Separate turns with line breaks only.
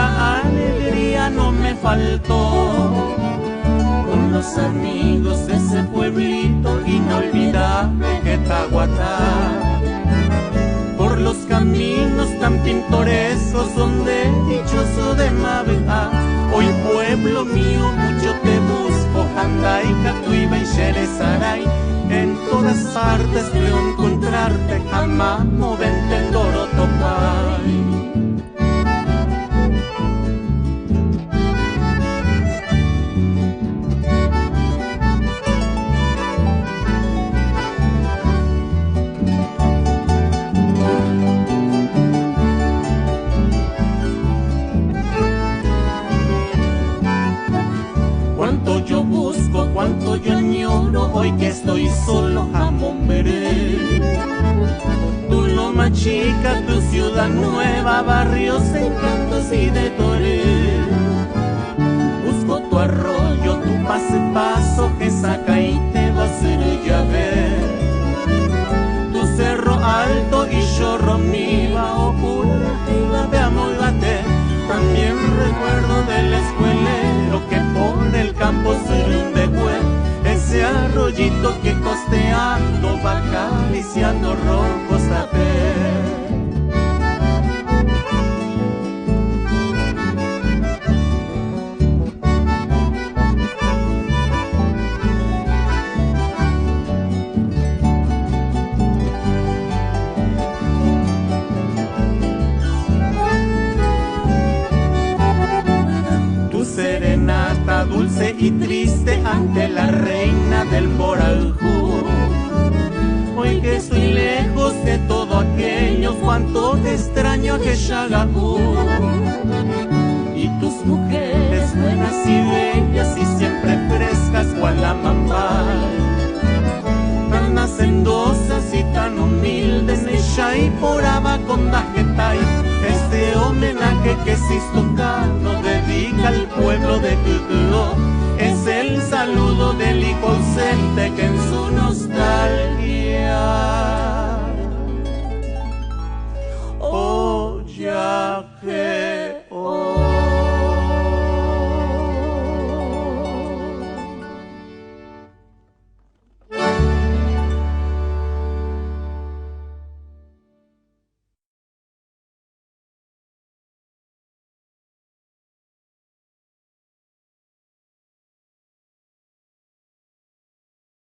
la alegría no me faltó. Con los amigos de ese pueblito inolvidable que Tahuatá, por los caminos tan pintorescos donde dichoso de Mabea. Hoy pueblo mío mucho te busco, Handay, Catuiba y Xerezaray. En todas partes creo encontrarte, Amamo, Ventendoro, Topay. Cuánto yo busco, cuánto yo añoro, hoy que estoy solo, jamón veré. Tu Loma Chica, tu ciudad nueva, barrios, encantos y de Toré. Busco tu arroyo, tu pase paso, que saca y te va a hacer ver. Tu cerro alto y Chorro Miba, Opura y la de Amolgate. También recuerdo del escuelero que por el campo se hunde, ese arroyito que costeando va acariciando rojos tapés. Serenata dulce y triste ante la reina del Poraljú. Hoy que estoy lejos de todo aquello, cuánto te extraño a Quechagabú. Y tus mujeres buenas y bellas y siempre frescas cual la mambal, tan hacendosas y tan humildes, Nechai por Abacondajetay. Este homenaje que existe